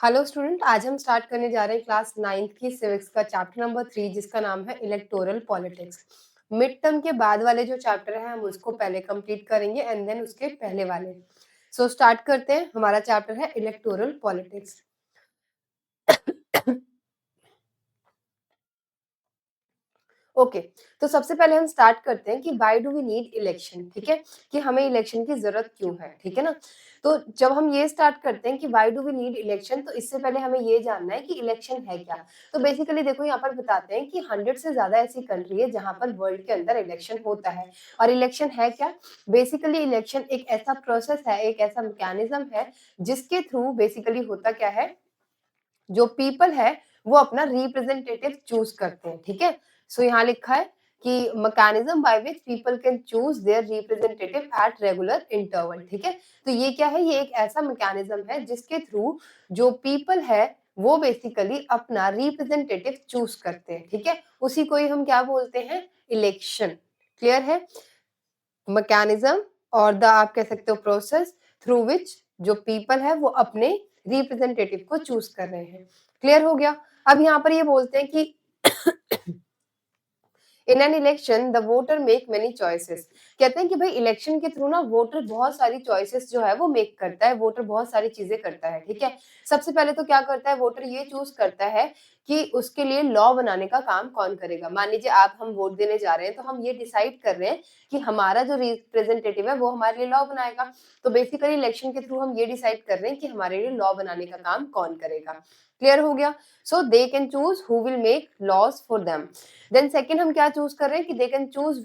Hello student, आज हम start करने जा रहे हैं क्लास 9th की सिविक्स का चैप्टर नंबर 3 जिसका नाम है इलेक्टोरल पॉलिटिक्स। मिड टर्म के बाद वाले जो चैप्टर हैं हम उसको पहले कंप्लीट करेंगे एंड देन उसके पहले वाले। सो स्टार्ट करते हैं। हमारा चैप्टर है इलेक्टोरल पॉलिटिक्स। ओके, तो सबसे पहले हम स्टार्ट करते हैं कि why do we need election. ठीक है, कि हमें इलेक्शन की जरूरत क्यों है। ठीक है ना। तो जब हम ये स्टार्ट करते हैं कि why do we need election, तो इससे पहले हमें ये जानना है कि इलेक्शन है क्या। तो बेसिकली देखो, यहाँ पर बताते हैं कि 100 से ज्यादा ऐसी कंट्री है जहां पर वर्ल्ड के अंदर इलेक्शन होता है। और इलेक्शन है क्या? बेसिकली इलेक्शन एक ऐसा प्रोसेस है, एक ऐसा मैकेनिज्म है जिसके थ्रू बेसिकली होता क्या है, जो पीपल है वो अपना रिप्रेजेंटेटिव चूज करते हैं। ठीक है। सो यहाँ लिखा है कि mechanism by which people can choose their representative at regular interval. ठीक है। तो ये क्या है? ये एक ऐसा मैकेनिज्म है जिसके थ्रू जो पीपल है वो बेसिकली अपना रिप्रेजेंटेटिव चूज करते हैं। ठीक है। उसी को ही हम क्या बोलते हैं? इलेक्शन। क्लियर है? मैकेनिज्म और द आप कह सकते हो प्रोसेस थ्रू विच जो पीपल है वो अपने रिप्रेजेंटेटिव को चूज कर रहे हैं। क्लियर हो गया? अब यहाँ पर ये बोलते हैं कि in an election the voter make many choices. कहते हैं कि भाई इलेक्शन के थ्रू ना वोटर बहुत सारी चॉइसेस जो है वो मेक करता है। वोटर बहुत सारी चीजें करता है। ठीक है। सबसे पहले तो क्या करता है? वोटर ये चूज करता है कि उसके लिए लॉ बनाने का काम कौन करेगा। मान लीजिए आप हम वोट देने जा रहे हैं, तो हम ये डिसाइड कर रहे हैं कि हमारा जो रिप्रेजेंटेटिव है वो हमारे लिए लॉ बनाएगा। तो बेसिकली इलेक्शन के थ्रू हम ये डिसाइड कर रहे हैं कि हमारे लिए लॉ बनाने का काम कौन करेगा। क्लियर हो गया? So they can choose who will make laws for them. Then second हम क्या चूज कर रहे हैं कि they can choose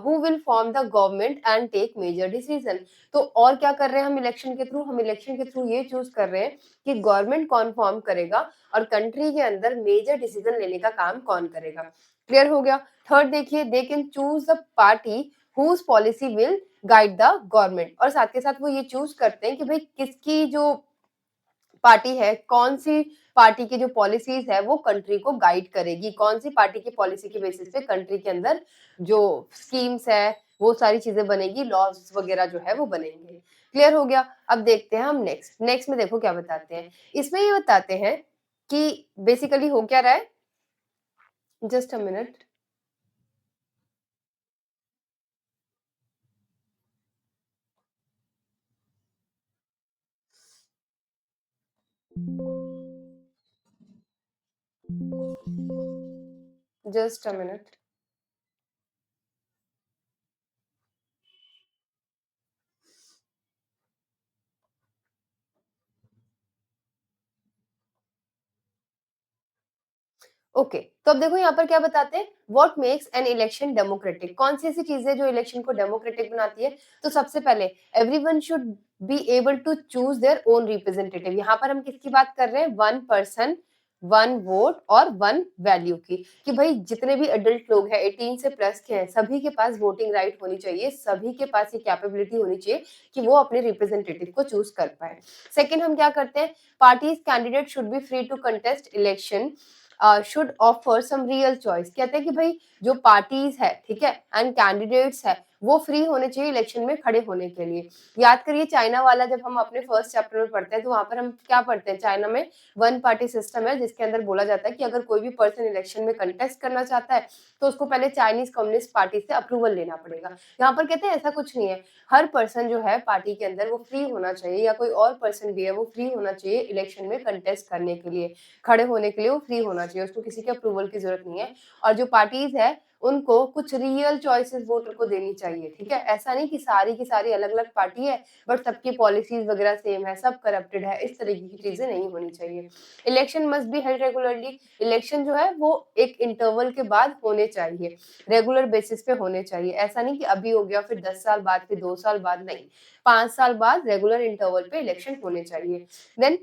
who will form the government and take major decision. तो और क्या कर रहे हैं हम इलेक्शन के थ्रू? हम इलेक्शन के थ्रू ये चूज कर रहे हैं कि गवर्नमेंट कौन फॉर्म करेगा और कंट्री के अंदर मेजर डिसीजन लेने का काम कौन करेगा। क्लियर हो गया? थर्ड देखिए, they can choose the party whose policy will guide the government. और साथ के साथ वो ये चूज करते हैं कि भाई किसकी जो पार्टी है, कौन सी पार्टी की जो पॉलिसीज है वो कंट्री को गाइड करेगी, कौन सी पार्टी की पॉलिसी के बेसिस पे कंट्री के अंदर जो स्कीम्स है वो सारी चीजें बनेगी, लॉज वगैरह जो है वो बनेंगे। क्लियर हो गया? अब देखते हैं हम नेक्स्ट। नेक्स्ट में देखो क्या बताते हैं। इसमें ये बताते हैं कि बेसिकली हो क्या रहा है। Just a minute. Just a minute. Okay, तो अब देखो यहाँ पर क्या बताते हैं, what makes an election democratic. कौन सी ऐसी चीजें जो इलेक्शन को डेमोक्रेटिक बनाती है? तो सबसे पहले everyone should be able to choose their own representative. यहाँ पर हम किसकी बात कर रहे हैं? वन पर्सन वन वोट और वन वैल्यू की। कि भाई जितने भी अडल्ट लोग हैं 18 से प्लस के हैं, सभी के पास वोटिंग राइट होनी चाहिए, सभी के पास ये कैपेबिलिटी होनी चाहिए कि वो अपने रिप्रेजेंटेटिव को चूज कर पाए। सेकंड हम क्या करते हैं, parties candidate should be free to contest election should offer some real choice. कहते हैं कि भाई जो पार्टीज है, ठीक है, एंड कैंडिडेट्स है वो फ्री होने चाहिए इलेक्शन में खड़े होने के लिए। याद करिए चाइना वाला, जब हम अपने फर्स्ट चैप्टर में पढ़ते हैं तो वहां पर हम क्या पढ़ते हैं, चाइना में वन पार्टी सिस्टम है जिसके अंदर बोला जाता है कि अगर कोई भी पर्सन इलेक्शन में कंटेस्ट करना चाहता है तो उसको पहले चाइनीज कम्युनिस्ट पार्टी से अप्रूवल लेना पड़ेगा। यहाँ पर कहते हैं ऐसा कुछ नहीं है, हर पर्सन जो है पार्टी के अंदर वो फ्री होना चाहिए, या कोई और पर्सन भी है वो फ्री होना चाहिए इलेक्शन में कंटेस्ट करने के लिए, खड़े होने के लिए वो फ्री होना चाहिए, उसको किसी के अप्रूवल की जरूरत नहीं है। और जो पार्टीज है उनको कुछ रियल चॉइसेस वोटर को देनी चाहिए। ठीक है, ऐसा नहीं कि सारी की सारी अलग अलग पार्टी है बट सबकी पॉलिसीज वगैरह सेम है, सब करप्टेड है, इस तरीके की चीजें नहीं होनी चाहिए। Election must be held regularly. Election जो है वो एक इंटरवल के बाद होने चाहिए, रेगुलर बेसिस पे होने चाहिए। ऐसा नहीं कि अभी हो गया फिर 10 साल बाद, फिर 2 साल बाद, नहीं, 5 साल बाद रेगुलर इंटरवल पे इलेक्शन होने चाहिए। Then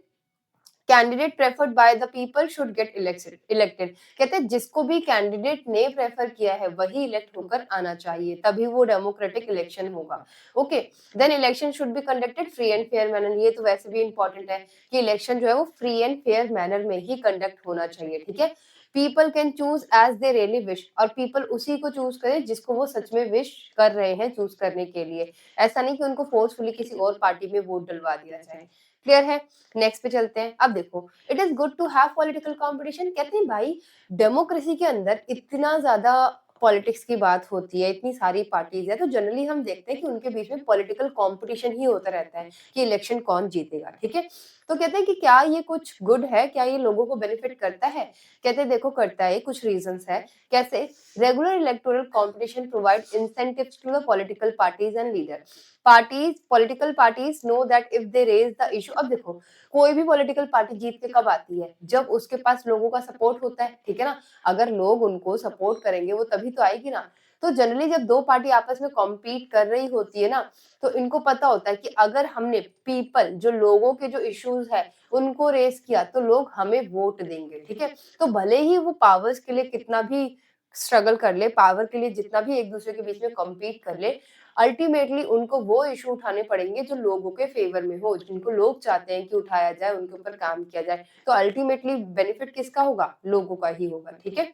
candidate preferred by the people should get elected. कहते हैं जिसको भी कैंडिडेट ने प्रेफर किया है वही इलेक्ट होकर आना चाहिए, तभी वो डेमोक्रेटिक इलेक्शन होगा। Okay. Then election should be conducted free and fair manner. ये तो वैसे भी इंपॉर्टेंट है कि इलेक्शन जो है वो फ्री एंड फेयर मैनर में ही कंडक्ट होना चाहिए। ठीक है। People can choose as they really wish. और पीपल उसी को चूज करे जिसको वो सच में विश कर रहे हैं चूज करने के लिए। ऐसा नहीं कि उनको फोर्सफुली किसी और पार्टी में वोट डलवा दिया जाए। क्लियर है? नेक्स्ट पे चलते हैं। अब देखो, it is good to have political competition. कहते हैं भाई डेमोक्रेसी के अंदर इतना ज्यादा पॉलिटिक्स की बात होती है, इतनी सारी पार्टीज है, तो जनरली हम देखते हैं कि उनके बीच में पॉलिटिकल कंपटीशन ही होता रहता है कि इलेक्शन कौन जीतेगा, ठीक है? तो कहते हैं कि क्या ये कुछ गुड है, क्या ये लोगों को बेनिफिट करता है? कहते हैं देखो करता है, कुछ रीजंस है। कैसे? Regular electoral competition provide incentives to the political parties and leader. Parties political parties know that if they raise the issue. अब देखो, कोई भी पॉलिटिकल पार्टी जीत के कब आती है? जब उसके पास लोगों का सपोर्ट होता है, ठीक है ना? अगर लोग उनको सपोर्ट करेंगे वो तभी तो आएगी ना। तो जनरली जब दो पार्टी आपस में कॉम्पीट कर रही होती है ना, तो इनको पता होता है कि अगर हमने पीपल जो लोगों के जो इश्यूज है उनको रेस किया तो लोग हमें वोट देंगे, ठीक है? तो भले ही वो पावर्स के लिए कितना भी स्ट्रगल कर ले, पावर के लिए जितना भी एक दूसरे के बीच में कॉम्पीट कर ले, अल्टीमेटली उनको वो इश्यू उठाने पड़ेंगे जो लोगों के फेवर में हो, जिनको लोग चाहते हैं कि उठाया जाए, उनके ऊपर काम किया जाए। तो अल्टीमेटली बेनिफिट किसका होगा? लोगों का ही होगा, ठीक है?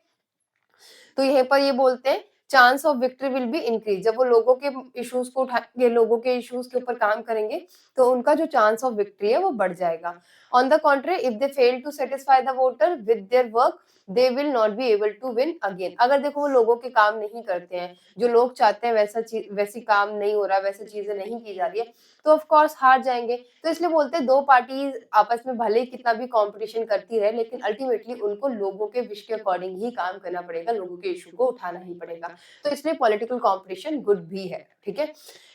तो यहीं पर ये बोलते हैं chance of victory will be increase. जब वो लोगों के इश्यूज को उठाएंगे, लोगों के इश्यूज के ऊपर काम करेंगे, तो उनका जो चांस ऑफ विक्ट्री है वो बढ़ जाएगा। On the country, if they fail to satisfy the voter with their work, they will not be able to win again. अगर देखो वो लोगों के काम नहीं करते हैं, जो लोग चाहते हैं वैसा चीज, वैसी काम नहीं हो रहा, वैसी चीजें नहीं की जा रही है, तो ऑफ कोर्स हार जाएंगे। तो इसलिए बोलते हैं दो पार्टीज आपस में भले ही कितना भी कंपटीशन करती रहे, लेकिन अल्टीमेटली उनको लोगों के विश के अकॉर्डिंग ही काम करना पड़ेगा, लोगों के इशू को उठाना ही पड़ेगा। तो इसलिए पॉलिटिकल कंपटीशन गुड भी है, ठीक है?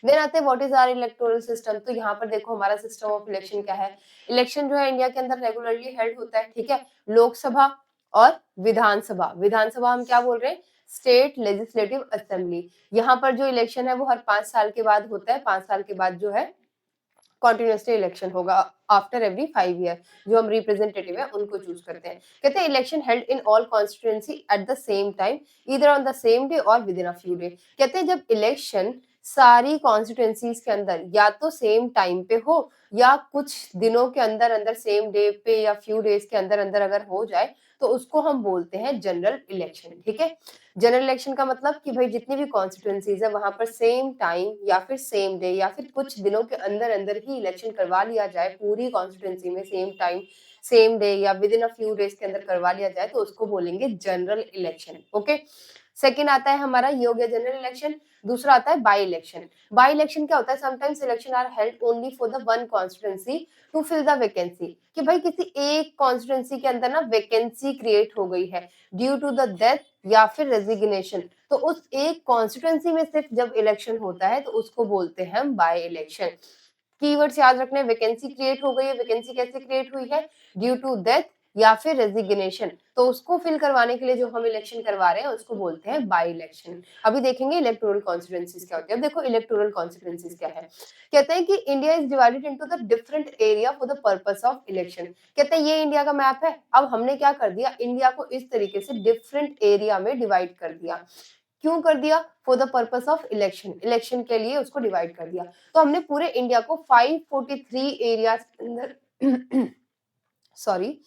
देन आते हैं what is our electoral system. तो यहाँ पर देखो हमारा सिस्टम ऑफ इलेक्शन क्या है। इलेक्शन जो है इंडिया के अंदर रेगुलरली हेल्ड होता है, ठीक है? लोकसभा और विधानसभा। विधानसभा हम क्या बोल रहे हैं? State legislative assembly. यहाँ पर जो इलेक्शन है वो हर 5 साल के बाद होता है। 5 साल के बाद जो है कॉन्टिन्यूसली इलेक्शन होगा आफ्टर एवरी 5 ईयर। जो हम रिप्रेजेंटेटिव है उनको चूज करते हैं। कहते हैं election held in all constituency at the same time, either on the same day और within a few day. कहते हैं जब इलेक्शन सारी कॉन्स्टिट्यूएंसीज के अंदर या तो सेम टाइम पे हो या कुछ दिनों के अंदर अंदर, सेम डे पे या फ्यू डेज के अंदर अंदर अगर हो जाए, तो उसको हम बोलते हैं जनरल इलेक्शन, ठीक है? जनरल इलेक्शन का मतलब कि भाई जितनी भी कॉन्स्टिट्यूएंसीज है वहां पर सेम टाइम या फिर सेम डे या फिर कुछ दिनों के अंदर अंदर ही इलेक्शन करवा लिया जाए, पूरी कॉन्स्टिट्यूएंसी में सेम टाइम सेम डे या with in a few days के अंदर करवा लिया जाए, तो उसको बोलेंगे जनरल इलेक्शन, ओके? सेकंड आता है हमारा ये हो गया जनरल इलेक्शन। दूसरा आता है बाई इलेक्शन। बाई इलेक्शन क्या होता है? Sometimes election are held only for the one constituency to fill the vacancy. कि भाई किसी एक कॉन्स्टिट्यूएंसी के अंदर ना वैकेंसी क्रिएट हो गई है ड्यू टू द डेथ या फिर रेजिग्नेशन, तो उस एक कॉन्स्टिट्यूएंसी में सिर्फ जब इलेक्शन होता है तो उसको बोलते हैं हम बाय इलेक्शन। कीवर्ड्स याद रखने, वैकेंसी क्रिएट हो गई है। वैकेंसी कैसे क्रिएट हुई है? ड्यू टू डेथ या फिर रेजिग्नेशन, तो उसको फिल करवाने के लिए जो हम इलेक्शन करवा रहे हैं उसको बोलते हैं बाय इलेक्शन। अभी देखेंगे इलेक्टोरल कॉन्स्टिट्यूएंसीज क्या होती है। अब देखो इलेक्टोरल कॉन्स्टिट्यूएंसीज क्या है। कहते हैं कि India is divided into the different area for the purpose of election. कहते हैं ये इंडिया का मैप है। अब हमने क्या कर दिया, इंडिया को इस तरीके से डिफरेंट एरिया में डिवाइड कर दिया। क्यों कर दिया? For the purpose of election, election के लिए उसको डिवाइड कर दिया। तो हमने पूरे इंडिया को 543 एरियाज के अंदर सॉरी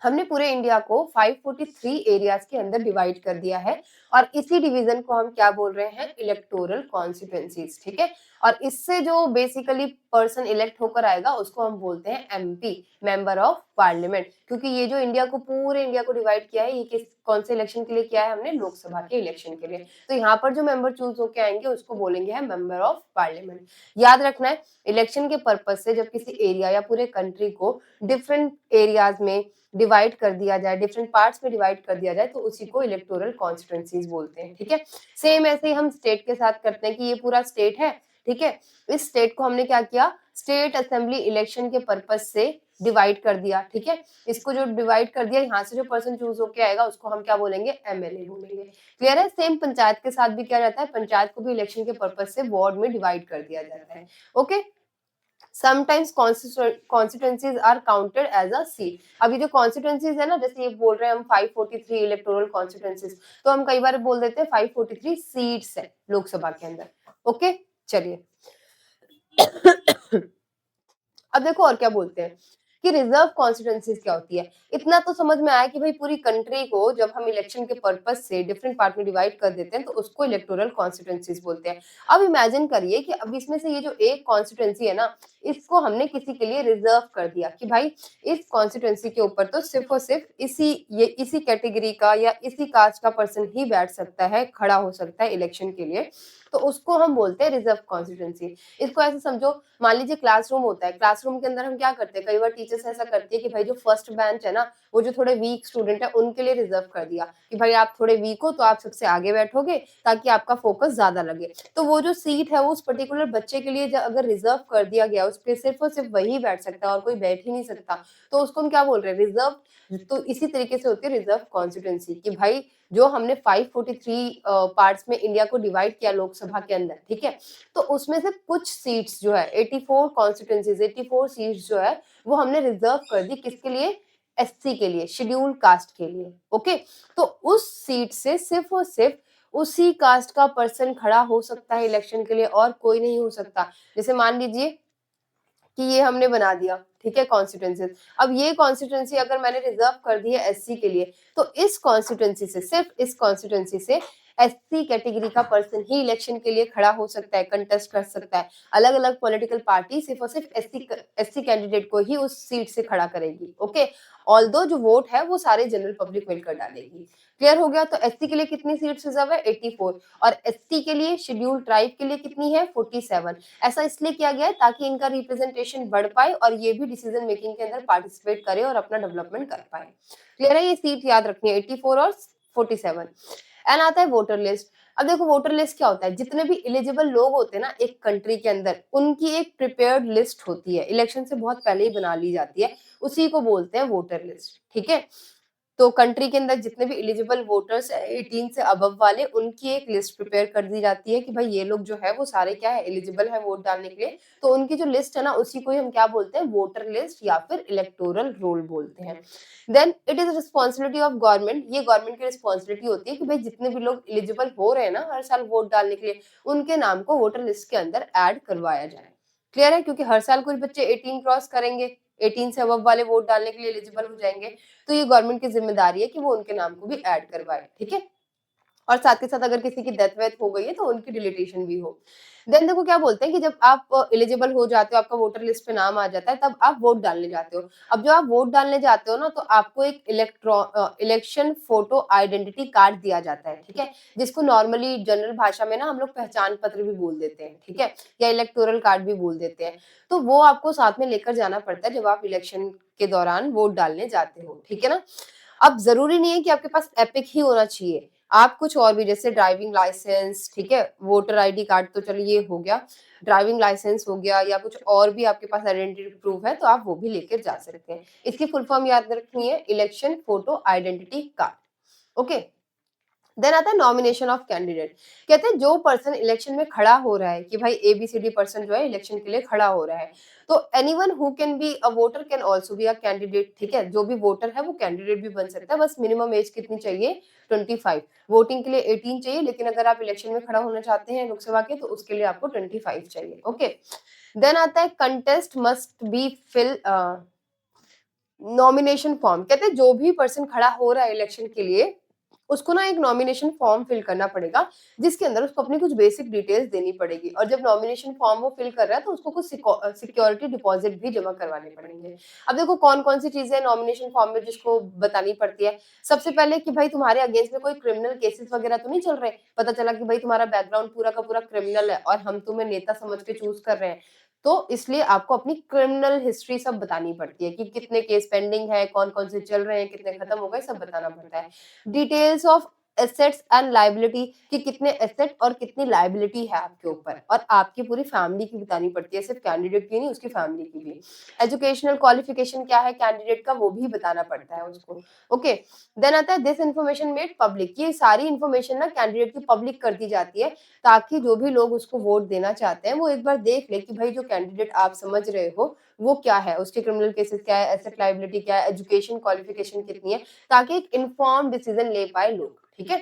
हमने पूरे इंडिया को 543 एरियाज के अंदर डिवाइड कर दिया है, और इसी डिवीजन को हम क्या बोल रहे हैं? इलेक्टोरल कॉन्स्टिट्यूएंसीज, ठीक है? और इससे जो बेसिकली पर्सन इलेक्ट होकर आएगा उसको हम बोलते हैं एमपी, मेंबर ऑफ पार्लियामेंट। क्योंकि ये जो इंडिया को, पूरे इंडिया को डिवाइड किया है, ये किस कौन से इलेक्शन के लिए किया है हमने? लोकसभा के इलेक्शन के लिए। तो यहाँ पर जो मेंबर चूज होकर आएंगे उसको बोलेंगे हम मेंबर ऑफ पार्लियामेंट। याद रखना है इलेक्शन के पर्पज से जब किसी एरिया या पूरे कंट्री को डिफरेंट एरियाज में डिवाइड कर दिया जाए, डिफरेंट पार्ट्स में डिवाइड कर दिया जाए, तो उसी को इलेक्टोरल कॉन्स्टिट्यूएंसीज बोलते हैं, ठीक है? सेम ऐसे ही हम स्टेट के साथ करते हैं कि ये पूरा स्टेट है, ठीक है? इस स्टेट को हमने क्या किया? स्टेट असेंबली इलेक्शन के पर्पज से डिवाइड कर दिया, ठीक है? इसको जो डिवाइड कर दिया, यहाँ से जो पर्सन चूज होके आएगा उसको हम क्या बोलेंगे? एमएलए बोलेंगे। क्लियर है? सेम पंचायत के साथ भी क्या रहता है, पंचायत को भी इलेक्शन के पर्पज से वार्ड में डिवाइड कर दिया जाता है, okay? Sometimes constituencies are counted as a seat. अभी जो कॉन्स्टिट्यूएंसीज है ना, जैसे ये बोल रहे हैं हम 543 इलेक्टोरल कॉन्स्टिट्यूएंसीज, तो हम कई बार बोल देते हैं 543 सीट्स है लोकसभा के अंदर, ओके? चलिए अब देखो और क्या बोलते हैं। कि रिजर्व कॉन्स्टिट्यूएंसीज क्या होती है। इतना तो समझ में आया कि भाई पूरी कंट्री को जब हम इलेक्शन के पर्पज से डिफरेंट पार्ट में डिवाइड कर देते हैं तो उसको इलेक्टोरल कॉन्स्टिट्यूएंसीज बोलते हैं। अब इमेजिन करिए कि अब इसमें से ये जो एक कॉन्स्टिट्यूएंसी है ना, इसको हमने किसी के लिए रिजर्व कर दिया कि भाई इस कॉन्स्टिट्यूएंसी के ऊपर तो सिर्फ और सिर्फ इसी कैटेगरी का या इसी कास्ट का पर्सन ही बैठ सकता है, खड़ा हो सकता है इलेक्शन के लिए, तो उसको हम बोलते हैं रिजर्व कॉन्स्टिट्यूएंसी। इसको ऐसे समझो, मान लीजिए क्लासरूम होता है, क्लासरूम के अंदर हम क्या करते हैं, कई बार टीचर्स ऐसा करती है कि भाई जो फर्स्ट बेंच है ना, वो जो थोड़े वीक स्टूडेंट है उनके लिए रिजर्व कर दिया कि भाई आप थोड़े वीक हो तो आप सबसे आगे बैठोगे ताकि आपका फोकस ज्यादा लगे। तो वो जो सीट है वो उस पर्टिकुलर बच्चे के लिए अगर रिजर्व कर दिया गया, उस पर सिर्फ और सिर्फ वही बैठ सकता है और कोई बैठ ही नहीं सकता, तो उसको हम क्या बोल रहे हैं, रिजर्व। तो इसी तरीके से होती है रिजर्व कॉन्स्टिट्यूएंसी कि भाई जो हमने 543 पार्ट्स में इंडिया को डिवाइड किया लोकसभा के अंदर, ठीक है, तो उसमें से कुछ सीट्स जो है 84 कॉन्स्टिट्यूएंसीज 84 सीट्स जो है वो हमने रिजर्व कर दी किसके लिए, एससी के लिए, शेड्यूल कास्ट के लिए। ओके, तो उस सीट से सिर्फ और सिर्फ उसी कास्ट का पर्सन खड़ा हो सकता है इलेक्शन के लिए और कोई नहीं हो सकता। जैसे मान लीजिए कि ये हमने बना दिया, ठीक है, कॉन्स्टिट्यूएंसी। अब ये कॉन्स्टिट्यूएंसी अगर मैंने रिजर्व कर दी है एससी के लिए, तो इस कॉन्स्टिट्यूएंसी से, सिर्फ इस कॉन्स्टिट्यूएंसी से एससी कैटेगरी का पर्सन ही इलेक्शन के लिए खड़ा हो सकता है, कंटेस्ट कर सकता है। अलग-अलग पॉलिटिकल पार्टी सिर्फ और सिर्फ एससी कैंडिडेट को ही उस सीट से खड़ा करेगी। ओके, ऑल्दो जो वोट है वो सारे जनरल पब्लिक मिलकर डालेगी। क्लियर हो गया? तो एससी के लिए कितनी सीट्स रिजर्व है, 84, और एसटी के लिए, शेड्यूल ट्राइब के लिए कितनी है, 47। ऐसा इसलिए किया गया है ताकि इनका रिप्रेजेंटेशन बढ़ पाए और ये भी डिसीजन मेकिंग के अंदर पार्टिसिपेट करे और अपना डेवलपमेंट कर पाए। क्लियर है? ये सीट याद रखनी है, 84 और 47। एंड आता है वोटर लिस्ट। अब देखो वोटर लिस्ट क्या होता है, जितने भी एलिजिबल लोग होते हैं ना एक कंट्री के अंदर, उनकी एक प्रिपेयर्ड लिस्ट होती है, इलेक्शन से बहुत पहले ही बना ली जाती है, उसी को बोलते हैं वोटर लिस्ट। ठीक है, तो कंट्री के अंदर जितने भी एलिजिबल वोटर्स है 18 से अबव वाले, उनकी एक लिस्ट प्रिपेयर कर दी जाती है कि भाई ये लोग जो है वो सारे क्या है, एलिजिबल है वोट डालने के लिए। तो उनकी जो लिस्ट है ना, उसी को ही हम क्या बोलते हैं, वोटर लिस्ट या फिर इलेक्टोरल रोल बोलते हैं। Then it is responsibility of government, ये गवर्नमेंट की रिस्पॉन्सिबिलिटी होती है कि भाई जितने भी लोग एलिजिबल हो रहे हैं ना हर साल वोट डालने के लिए, उनके नाम को वोटर लिस्ट के अंदर ऐड करवाया जाए। क्लियर है? क्योंकि हर साल कुछ बच्चे 18 क्रॉस करेंगे, 18 से अबव वाले वोट डालने के लिए एलिजिबल हो जाएंगे, तो ये गवर्नमेंट की जिम्मेदारी है कि वो उनके नाम को भी ऐड करवाए। ठीक है, और साथ के साथ अगर किसी की डेथ वेथ हो गई है तो उनकी डिलीटेशन भी हो। देन देखो क्या बोलते हैं कि जब आप एलिजिबल हो जाते हो, आपका वोटर लिस्ट पे नाम आ जाता है, तब आप वोट डालने जाते हो। अब जब आप वोट डालने जाते हो ना, तो आपको एक इलेक्शन फोटो आइडेंटिटी कार्ड दिया जाता है, ठीक है, जिसको नॉर्मली जनरल भाषा में ना हम लोग पहचान पत्र भी बोल देते हैं, ठीक है, या इलेक्टोरल कार्ड भी बोल देते हैं। तो वो आपको साथ में लेकर जाना पड़ता है जब आप इलेक्शन के दौरान वोट डालने जाते हो, ठीक है ना। अब जरूरी नहीं है कि आपके पास एपिक ही होना चाहिए, आप कुछ और भी, जैसे ड्राइविंग लाइसेंस, ठीक है, वोटर आईडी कार्ड, तो चलो ये हो गया, ड्राइविंग लाइसेंस हो गया, या कुछ और भी आपके पास आइडेंटिटी प्रूफ है तो आप वो भी लेकर जा सकते हैं। इसकी फुल फॉर्म याद रखनी है, election photo identity card. Okay, then आता है नॉमिनेशन ऑफ कैंडिडेट। कहते हैं जो पर्सन इलेक्शन में खड़ा हो रहा है कि भाई एबीसीडी पर्सन जो है इलेक्शन के लिए खड़ा हो रहा है, तो anyone who can be a voter can also be a candidate. ठीक है, जो भी वोटर है वो कैंडिडेट भी बन सकता है, बस मिनिमम एज कितनी चाहिए, 25। वोटिंग के लिए 18 चाहिए, लेकिन अगर आप इलेक्शन में खड़ा होना चाहते हैं लोकसभा के तो उसके लिए आपको 25 चाहिए। ओके, देन आता है contest must be fill nomination form. कहते हैं जो भी पर्सन खड़ा हो रहा है इलेक्शन के लिए, उसको ना एक नॉमिनेशन फॉर्म फिल करना पड़ेगा, जिसके अंदर उसको अपनी कुछ बेसिक डिटेल्स देनी पड़ेगी, और जब नॉमिनेशन फॉर्म वो फिल कर रहा है तो उसको कुछ सिक्योरिटी डिपॉजिट भी जमा करवाने पड़ेंगे। अब देखो कौन कौन सी चीजें नॉमिनेशन फॉर्म में जिसको बतानी पड़ती है। सबसे पहले कि भाई तुम्हारे अगेंस्ट में कोई क्रिमिनल केसेस वगैरह तो नहीं चल रहे, पता चला कि भाई तुम्हारा बैकग्राउंड पूरा का पूरा क्रिमिनल है और हम तुम्हें नेता समझ के चूज कर रहे हैं, तो इसलिए आपको अपनी क्रिमिनल हिस्ट्री सब बतानी पड़ती है कि कितने केस पेंडिंग है, कौन-कौन से चल रहे हैं, कितने खत्म हो गए, सब बताना पड़ता है। Details of assets and liability, कि कितने एसेट और कितनी लायबिलिटी है आपके ऊपर, और आपकी पूरी फैमिली की बतानी पड़ती है, सिर्फ कैंडिडेट की नहीं, उसकी फैमिली की भी। एजुकेशनल क्वालिफिकेशन क्या है कैंडिडेट का, वो भी बताना पड़ता है उसको। ओके, देन आता है दिस इन्फॉर्मेशन मेड पब्लिक। ये सारी इन्फॉर्मेशन ना कैंडिडेट की पब्लिक कर दी जाती है, ताकि जो भी लोग उसको वोट देना चाहते हैं वो एक बार देख ले कि भाई जो कैंडिडेट आप समझ रहे हो वो क्या है, उसके क्रिमिनल केसेस क्या है, एसेट लायबिलिटी क्या है, एजुकेशन क्वालिफिकेशन कितनी है, ताकि एक इन्फॉर्म डिसीजन ले पाए लोग। ठीक है,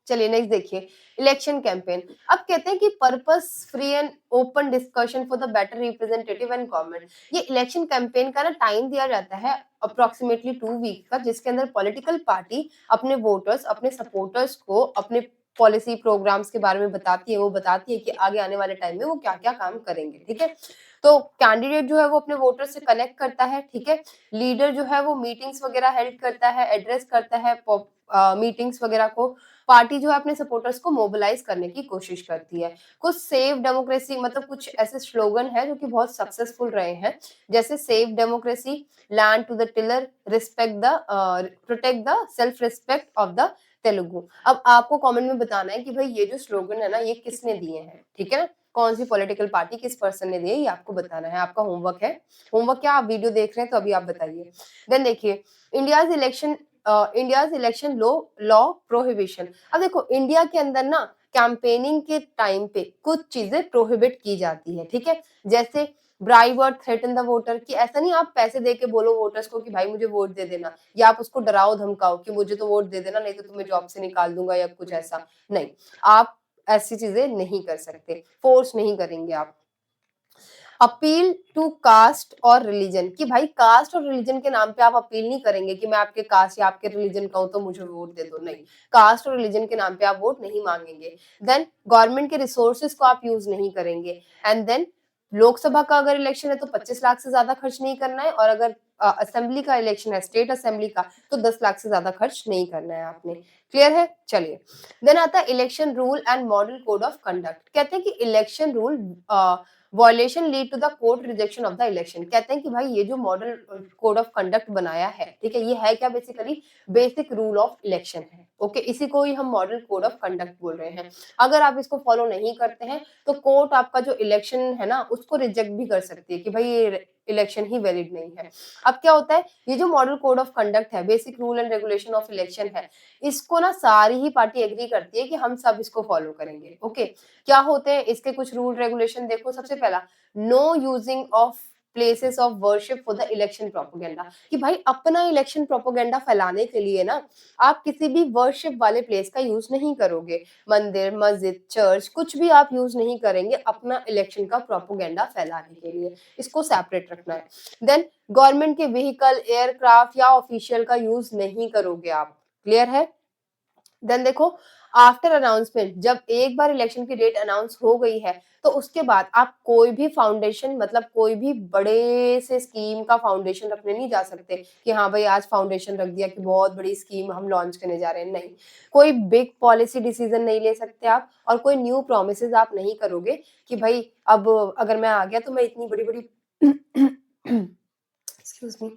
चलिए नेक्स्ट देखिए, इलेक्शन कैंपेन। अब कहते हैं कि purpose free and open discussion for the better representative and government. ये इलेक्शन कैंपेन का ना टाइम दिया जाता है अप्रोक्सीमेटली 2 वीक का, जिसके अंदर पॉलिटिकल पार्टी अपने वोटर्स, अपने सपोर्टर्स को अपने पॉलिसी प्रोग्राम्स के बारे में बताती है, वो बताती है कि आगे आने वाले टाइम में वो क्या-क्या काम करेंगे, ठीक है? तो कैंडिडेट जो है वो अपने वोटर्स से कनेक्ट करता है, ठीक है? लीडर जो है वो मीटिंग्स वगैरह हेल्ड करता है, एड्रेस करता है मीटिंग्स वगैरह को। पार्टी जो है अपने सपोर्टर्स को मोबिलाइज करने की कोशिश करती है। कुछ सेव डेमोक्रेसी मतलब कुछ ऐसे स्लोगन है जो कि बहुत सक्सेसफुल रहे हैं, जैसे save democracy, land to the tiller, respect the protect the self respect of the Telugu. अब आपको कमेंट में बताना है कि भाई ये जो स्लोगन है ना ये किसने दिए हैं, ठीक है ना? कौन सी पॉलिटिकल पार्टी किस पर्सन ने दिए, ये आपको बताना है। आपका होमवर्क है। होमवर्क क्या, आप वीडियो देख रहे हैं तो अभी आप बताइए। देन देखिए, India's election India's election law prohibition. अब देखो इंडिया के अंदर ना कैंपेनिंग के टाइम पे कुछ चीजें प्रोहिबिट की जाती है, ठीक है? जैसे ब्राइब और थ्रेटन द वोटर, कि ऐसा नहीं आप पैसे दे के बोलो वोटर्स को कि भाई मुझे वोट दे देना, या आप उसको डराओ धमकाओ कि मुझे तो वोट दे देना नहीं तो तुम्हें जॉब से निकाल दूंगा या कुछ ऐसा। नहीं, आप ऐसी चीजें नहीं कर सकते, फोर्स नहीं करेंगे आप। अपील टू कास्ट और रिलीजन, कि भाई कास्ट और रिलीजन के नाम पे आप अपील नहीं करेंगे कि मैं आपके कास्ट या आपके रिलीजन का हूं तो मुझे वोट दे दो, नहीं, कास्ट और रिलीजन के नाम पे आप वोट नहीं मांगेंगे। देन गवर्नमेंट के रिसोर्सेज को आप यूज नहीं करेंगे। एंड देन लोकसभा का अगर इलेक्शन है तो 25 लाख से ज्यादा खर्च नहीं करना है, और अगर असेंबली का इलेक्शन है, स्टेट असेंबली का, तो 10 लाख से ज्यादा खर्च नहीं करना है आपने। क्लियर है? चलिए, देन आता है election rule and model code of conduct. कहते हैं कि election rule violation lead to the court rejection of the election. कहते हैं कि भाई ये जो मॉडल कोड ऑफ कंडक्ट बनाया है, ठीक है, ये है क्या, basically basic rule of election है। ओके, इसी को ही हम मॉडल कोड ऑफ कंडक्ट बोल रहे हैं। अगर आप इसको फॉलो नहीं करते हैं तो कोर्ट आपका जो इलेक्शन है ना उसको रिजेक्ट भी कर सकती है कि भाई ये इलेक्शन ही वैलिड नहीं है। अब क्या होता है, ये जो मॉडल कोड ऑफ कंडक्ट है, basic rule and regulation of election है, इसको ना सारी ही पार्टी एग्री करती है कि हम सब इसको फॉलो करेंगे। ओके, क्या होते हैं इसके कुछ रूल रेगुलेशन, देखो सबसे पहला, know using of places of worship for the election propaganda, कि भाई अपना इलेक्शन प्रोपोगेंडा फैलाने के लिए ना आप किसी भी वर्शिप वाले प्लेस का यूज नहीं करोगे। मंदिर, मस्जिद, चर्च, कुछ भी आप यूज नहीं करेंगे अपना इलेक्शन का प्रोपोगेंडा फैलाने के लिए, इसको सेपरेट रखना है। देन गवर्नमेंट के व्हीकल, एयरक्राफ्ट या ऑफिशियल का यूज नहीं करोगे आप। क्लियर है? देन देखो, आफ्टर अनाउंसमेंट, जब एक बार इलेक्शन की डेट अनाउंस हो गई है तो उसके बाद आप कोई भी फाउंडेशन मतलब कोई भी बड़े से स्कीम का फाउंडेशन रखने नहीं जा सकते कि हाँ भाई आज फाउंडेशन रख दिया कि बहुत बड़ी स्कीम हम लॉन्च करने जा रहे हैं, नहीं। कोई बिग पॉलिसी डिसीजन नहीं ले सकते आप, और कोई न्यू प्रोमिसेस आप नहीं करोगे कि भाई अब अगर मैं आ गया तो मैं इतनी बड़ी बड़ी एक्सक्यूज मी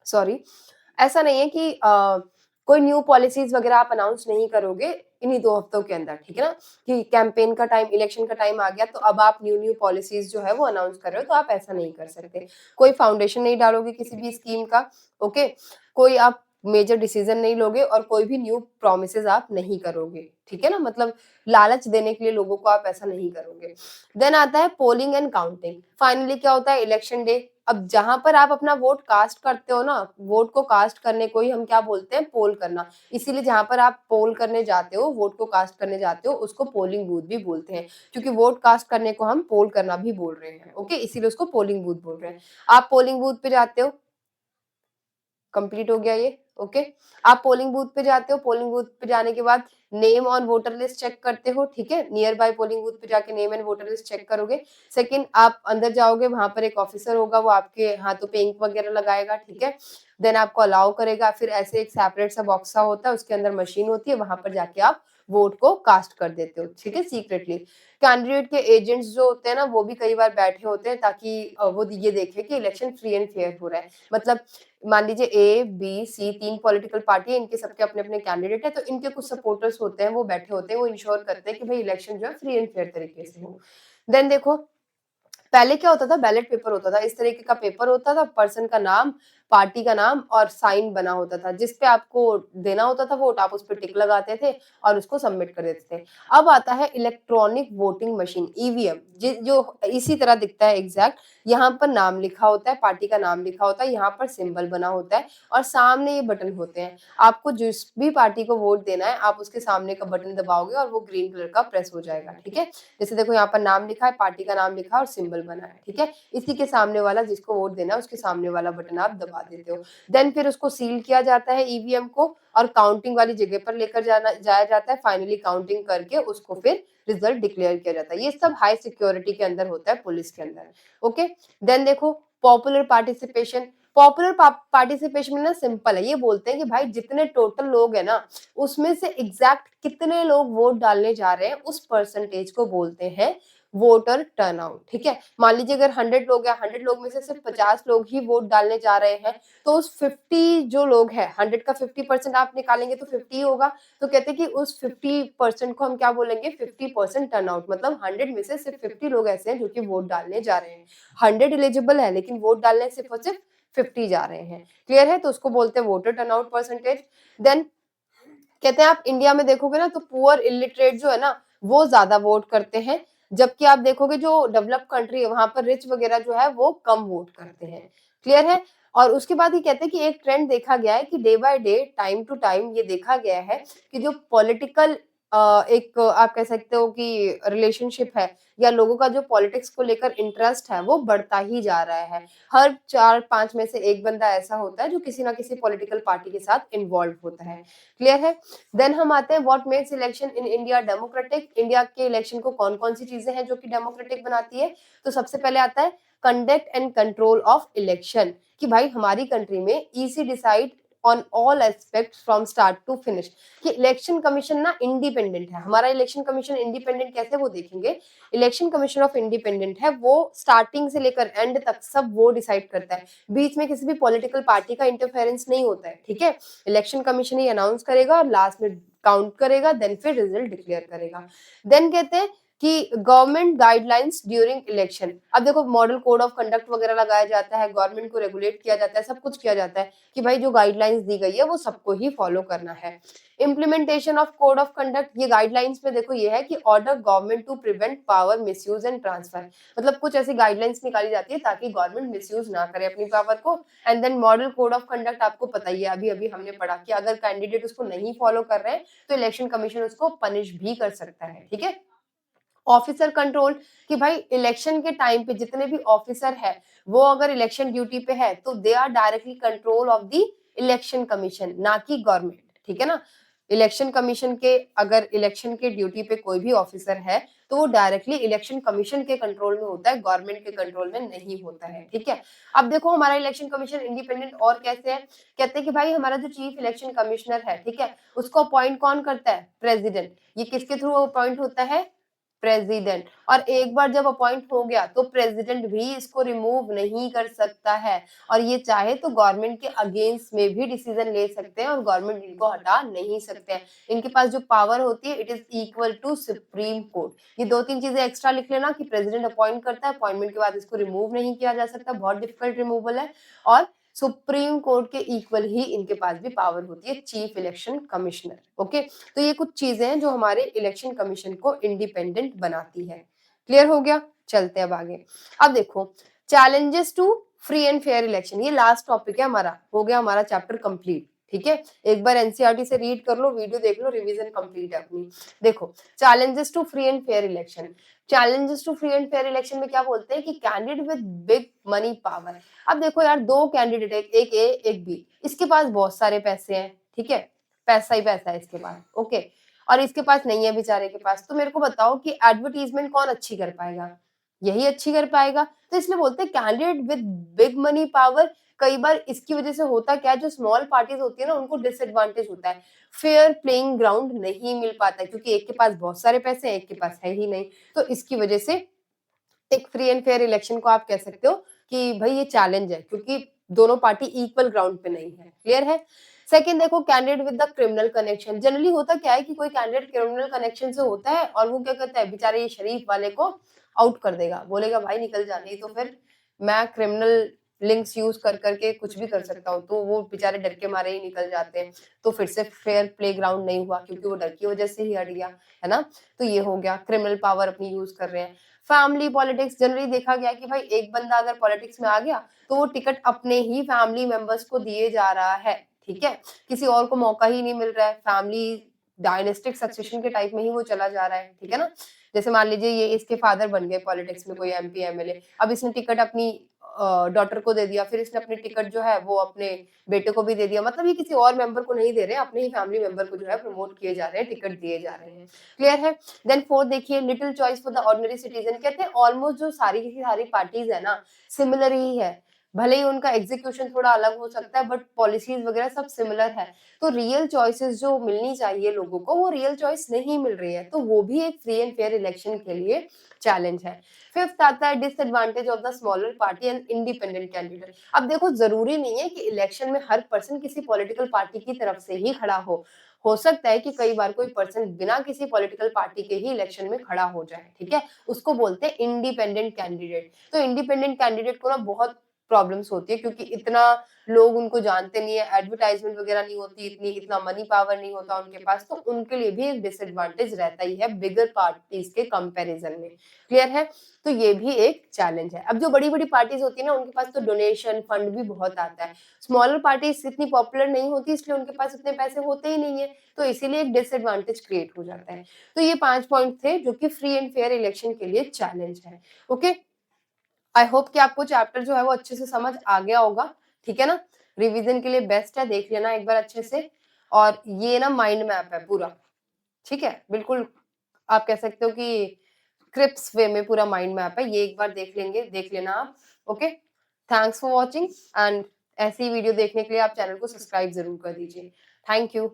सॉरी, ऐसा नहीं है कि कोई न्यू पॉलिसीज वगैरह आप अनाउंस नहीं करोगे इन्हीं 2 हफ्तों के अंदर, ठीक है ना? कि कैंपेन का टाइम, इलेक्शन का टाइम आ गया तो अब आप न्यू न्यू पॉलिसीज जो है वो अनाउंस कर रहे हो, तो आप ऐसा नहीं कर सकते। कोई फाउंडेशन नहीं डालोगे किसी भी स्कीम का, ओके? कोई आप मेजर डिसीजन नहीं लोगे और कोई भी न्यू प्रोमिसेस आप नहीं करोगे, ठीक है ना? मतलब लालच देने के लिए लोगों को आप ऐसा नहीं करोगे। देन आता है पोलिंग एंड काउंटिंग। फाइनली क्या होता है, इलेक्शन डे। अब जहां पर आप अपना वोट कास्ट करते हो ना, वोट को कास्ट करने को ही हम क्या बोलते हैं, पोल करना। इसीलिए जहां पर आप पोल करने जाते हो, वोट को कास्ट करने जाते हो, उसको पोलिंग बूथ भी बोलते हैं, क्योंकि वोट कास्ट करने को हम पोल करना भी बोल रहे हैं। ओके, इसीलिए उसको पोलिंग बूथ बोल रहे हैं। आप पोलिंग बूथ पे जाते हो, कंप्लीट हो गया ये। ओके, आप पोलिंग बूथ पे जाते हो, पोलिंग बूथ पे जाने के बाद name on voter list check करते हो, ठीक है? नियर बाय पोलिंग बूथ पे जाके name and voter list check करोगे। सेकंड, आप अंदर जाओगे, वहां पर एक ऑफिसर होगा, वो आपके हाथों पे इंक वगैरह लगाएगा, ठीक है? देन आपको अलाउ करेगा, फिर ऐसे एक सेपरेट सा बॉक्स सा होता है, उसके अंदर मशीन होती है, वहां पर जाके आप वोट को कास्ट कर देते हो, ठीक है, सीक्रेटली। कैंडिडेट के एजेंट्स जो होते हैं ना वो भी कई बार बैठे होते हैं ताकि वो ये देखे कि इलेक्शन फ्री एंड फेयर हो रहा है। मतलब मान लीजिए ए, बी, सी 3 पॉलिटिकल पार्टी है, इनके सबके अपने-अपने कैंडिडेट है, तो इनके कुछ सपोर्टर्स होते हैं, वो बैठे होते हैं, वो इंश्योर करते हैं कि भाई इलेक्शन जो है फ्री एंड फेयर तरीके से हो। देन देखो, पहले क्या होता था, बैलेट पेपर होता था, इस तरीके का पेपर होता था, पर्सन का नाम, पार्टी का नाम और साइन बना होता था, जिस पे आपको देना होता था वोट, आप उस पे टिक लगाते थे और उसको सबमिट कर देते थे। अब आता है इलेक्ट्रॉनिक वोटिंग मशीन, ईवीएम, जो इसी तरह दिखता है एग्जैक्ट। यहाँ पर नाम लिखा होता है, पार्टी का नाम लिखा होता है, यहाँ पर सिंबल बना होता है और सामने ये बटन होते हैं। आपको जिस भी पार्टी को वोट देना है, आप उसके सामने का बटन दबाओगे और वो ग्रीन कलर का प्रेस हो जाएगा, ठीक है। जैसे देखो यहाँ पर नाम लिखा है, पार्टी का नाम लिखा है और सिंबल बना है, ठीक है। इसी के सामने वाला, जिसको वोट देना है, उसके सामने वाला बटन आप दबा देते हो। देन फिर उसको सील किया जाता है ईवीएम को और काउंटिंग वाली जगह पर लेकर जाया जाता है। फाइनली काउंटिंग करके उसको फिर रिजल्ट डिक्लेयर किया जाता है। ये सब हाई सिक्योरिटी के अंदर होता है, पुलिस के अंदर। ओके, देन देखो पॉपुलर पार्टिसिपेशन। पॉपुलर पार्टिसिपेशन में ना सिंपल है, ये बोलते हैं कि भाई जितने टोटल लोग है ना, उसमें से एग्जैक्ट कितने लोग वोट डालने जा रहे हैं, उस परसेंटेज को बोलते हैं वोटर टर्नआउट, ठीक है। मान लीजिए अगर 100 लोग हैं, 100 लोग में से सिर्फ 50 लोग ही वोट डालने जा रहे हैं, तो उस 50 जो लोग हैं, 100 का 50% आप निकालेंगे तो 50 होगा। तो कहते हैं कि उस 50% को हम क्या बोलेंगे, 50% टर्नआउट। मतलब 100 में से सिर्फ 50 लोग ऐसे हैं जो कि वोट डालने जा रहे हैं। 100 एलिजिबल है लेकिन वोट डालने सिर्फ और सिर्फ 50 जा रहे हैं। क्लियर है? तो उसको बोलते हैं वोटर टर्नआउट परसेंटेज। देन कहते हैं आप इंडिया में देखोगे ना, तो पुअर इलिटरेट जो है ना, वो ज्यादा वोट करते हैं, जबकि आप देखोगे जो डेवलप कंट्री है वहां पर रिच वगैरह जो है वो कम वोट करते हैं। क्लियर है? और उसके बाद ये कहते हैं कि एक ट्रेंड देखा गया है कि day by day, time to time ये देखा गया है कि जो पॉलिटिकल एक आप कह सकते हो कि रिलेशनशिप है, या लोगों का जो पॉलिटिक्स को लेकर इंटरेस्ट है, वो बढ़ता ही जा रहा है। हर 4-5 में से एक बंदा ऐसा होता है जो किसी ना किसी पॉलिटिकल पार्टी के साथ इन्वॉल्व होता है। क्लियर है? देन हम आते हैं what makes election in India democratic. India के इलेक्शन को कौन-कौन सी चीजें हैं जो कि डेमोक्रेटिक बनाती है? तो सबसे पहले आता है conduct and control of election, कि भाई हमारी कंट्री में EC decide on all aspects from start to finish. कि इलेक्शन कमीशन ना इंडिपेंडेंट है। हमारा इलेक्शन कमीशन इंडिपेंडेंट कैसे, वो देखेंगे। इलेक्शन कमीशन ऑफ इंडिपेंडेंट है, वो स्टार्टिंग से लेकर एंड तक सब वो डिसाइड करता है। बीच में किसी भी पॉलिटिकल पार्टी का इंटरफेरेंस नहीं होता है, ठीक है। इलेक्शन कमीशन ही अनाउंस करेगा और लास्ट में काउंट करेगा, देन फिर रिजल्ट डिक्लेयर करेगा। देन कहते हैं कि गवर्नमेंट गाइडलाइंस ड्यूरिंग इलेक्शन। अब देखो मॉडल कोड ऑफ कंडक्ट वगैरह लगाया जाता है, गवर्नमेंट को रेगुलेट किया जाता है, सब कुछ किया जाता है कि भाई जो गाइडलाइंस दी गई है वो सबको ही फॉलो करना है। Implementation of code of conduct, ये गाइडलाइंस में देखो ये है कि order government to prevent power misuse and transfer. मतलब कुछ ऐसी गाइडलाइंस निकाली जाती है ताकि गवर्नमेंट मिसयूज ना करे अपनी पावर को। And then model code of conduct आपको पता ही है, अभी अभी हमने पढ़ा कि अगर कैंडिडेट उसको नहीं फॉलो कर रहे हैं तो इलेक्शन कमीशन उसको पनिश भी कर सकता है, ठीक है। ऑफिसर कंट्रोल, कि भाई इलेक्शन के टाइम पे जितने भी ऑफिसर है, वो अगर इलेक्शन ड्यूटी पे है तो they are directly control of the election commission, ना कि गवर्नमेंट, ठीक है ना। इलेक्शन कमीशन के, अगर इलेक्शन के ड्यूटी पे कोई भी ऑफिसर है तो वो डायरेक्टली इलेक्शन कमीशन के कंट्रोल में होता है, गवर्नमेंट के कंट्रोल में नहीं होता है, ठीक है। अब देखो हमारा इलेक्शन कमीशन इंडिपेंडेंट और कैसे है। कहते हैं कि भाई हमारा जो चीफ इलेक्शन कमिश्नर है, ठीक है, उसको अपॉइंट कौन करता है, प्रेसिडेंट। ये किसके थ्रू अपॉइंट होता है, प्रेसिडेंट। और एक बार जब अपॉइंट हो गया तो प्रेसिडेंट भी इसको रिमूव नहीं कर सकता है, और ये चाहे तो गवर्नमेंट के अगेंस्ट में भी डिसीजन ले सकते हैं और गवर्नमेंट इनको हटा नहीं सकते हैं। इनके पास जो पावर होती है it is equal to supreme court. ये 2-3 चीजें एक्स्ट्रा लिख लेना कि प्रेसिडेंट अपॉइंट करता है, अपॉइंटमेंट के बाद इसको रिमूव नहीं किया जा सकता, बहुत डिफिकल्ट रिमूवल है, और सुप्रीम कोर्ट के इक्वल ही इनके पास भी पावर होती है, चीफ इलेक्शन कमिश्नर। ओके, तो ये कुछ चीजें हैं जो हमारे इलेक्शन कमीशन को इंडिपेंडेंट बनाती है। क्लियर हो गया? चलते हैं अब आगे। अब देखो challenges to free and fair election, ये लास्ट टॉपिक है हमारा, हो गया हमारा चैप्टर कंप्लीट, ठीक है। एक बार एनसीईआरटी से रीड कर लो, वीडियो देख लो, रिवीजन कंप्लीट है अपनी। देखो challenges to free and fair election. Challenges to free and fair election में क्या बोलते हैं कि candidate with big money power. अब देखो यार, दो कैंडिडेट है, एक ए एक बी, इसके पास बहुत सारे पैसे हैं, ठीक है, पैसा ही पैसा है इसके पास, ओके, और इसके पास नहीं है बेचारे के पास। तो मेरे को बताओ कि एडवर्टीजमेंट कौन अच्छी कर पाएगा, यही अच्छी कर पाएगा। तो इसलिए बोलते हैं candidate with big money power. कई बार इसकी वजह से होता क्या है, जो स्मॉल पार्टीज होती है ना उनको डिसएडवांटेज होता है, फेयर प्लेइंग ग्राउंड नहीं मिल पाता है, क्योंकि एक के पास बहुत सारे पैसे हैं, एक के पास है ही नहीं। तो इसकी वजह से एक फ्री एंड फेयर इलेक्शन को आप कह सकते हो कि भाई ये चैलेंज है, क्योंकि दोनों पार्टी इक्वल ग्राउंड पे नहीं है। क्लियर है? सेकंड देखो candidate with the criminal connection. Generally होता क्या है कि कोई कैंडिडेट क्रिमिनल कनेक्शन से होता है और वो क्या करता है, बेचारे ये शरीफ वाले को आउट कर देगा, बोलेगा भाई निकल जा, नहीं तो फिर मैं क्रिमिनल लिंक्स यूज़ कर के कुछ भी कर सकता हूँ, तो वो बेचारे डर के मारे ही निकल जाते हैं। तो फिर से फेयर प्लेग्राउंड नहीं हुआ क्योंकि वो डर की वजह से ही हट गया, है ना? तो ये हो गया, क्रिमिनल पावर अपनी यूज़ कर रहे हैं। फैमिली पॉलिटिक्स जनरली देखा गया कि भाई एक बंदा अगर पॉलिटिक्स में आ गया, तो वो टिकट अपने ही फैमिली मेंबर्स को दिए जा रहा है, ठीक है? किसी और को मौका ही नहीं मिल रहा है, फैमिली डायनेस्टिक सक्सेशन के टाइप में ही वो चला जा रहा है, ठीक है ना? जैसे मान लीजिए ये इसके फादर बन गए पॉलिटिक्स में कोई एमपी, एमएलए, अब इसने टिकट अपनी डॉटर को दे दिया, फिर इसने अपनी टिकट जो है वो अपने बेटे को भी दे दिया, मतलब ये किसी और मेंबर को नहीं दे रहे, अपने ही फैमिली मेंबर को जो है प्रमोट किए जा रहे हैं, टिकट दिए जा रहे हैं। क्लियर है? देन फोर्थ देखिए, little choice for the ordinary citizen, कहते हैं ऑलमोस्ट जो सारी की सारी पार्टीज है ना, सिमिलर ही है। भले ही उनका एग्जीक्यूशन थोड़ा अलग हो सकता है, बट पॉलिसीज वगैरह सब सिमिलर है। तो रियल चॉइसेस जो मिलनी चाहिए लोगों को, वो रियल चॉइस नहीं मिल रही है, तो वो भी एक फ्री एंड फेयर इलेक्शन के लिए चैलेंज है। फिफ्थ आता है disadvantage of the smaller party and independent candidate. अब देखो, जरूरी नहीं है कि इलेक्शन में हर पर्सन किसी पॉलिटिकल पार्टी की तरफ से ही खड़ा हो सकता है कि कई बार कोई पर्सन बिना किसी पॉलिटिकल पार्टी के ही इलेक्शन में खड़ा हो जाए, ठीक है? उसको बोलते हैं इंडिपेंडेंट कैंडिडेट। तो इंडिपेंडेंट कैंडिडेट को ना बहुत प्रॉब्लम्स होती है क्योंकि इतना लोग उनको जानते नहीं है, एडवर्टाइजमेंट वगैरह नहीं होती इतनी, इतना मनी पावर नहीं होता उनके पास, तो उनके लिए भी एक डिसएडवांटेज रहता ही है बिगर पार्टीज के कंपैरिजन में। क्लियर है? तो ये भी एक चैलेंज है। अब जो बड़ी-बड़ी पार्टीज होती है ना, उनके पास तो डोनेशन फंड भी बहुत आता है। स्मॉलर पार्टीज इतनी पॉपुलर नहीं होती, इसलिए उनके पास इतने पैसे होते ही नहीं है, तो इसीलिए एक डिसएडवांटेज क्रिएट हो जाता है। तो ये 5 पॉइंट थे जो कि फ्री एंड फेयर इलेक्शन के लिए चैलेंज है। ओके? आई होप कि आपको चैप्टर जो है वो अच्छे से समझ आ गया होगा, ठीक है ना? रिवीजन के लिए बेस्ट है, देख लेना एक बार अच्छे से। और ये ना माइंड मैप है पूरा, ठीक है? बिल्कुल आप कह सकते हो कि क्रिप्स वे में पूरा माइंड मैप है, ये एक बार देख लेना आप। Okay? Thanks for watching and ऐसी वीडियो देखने के लिए आप चैनल को सब्सक्राइब ज़रूर कर दीजिए। Thank you.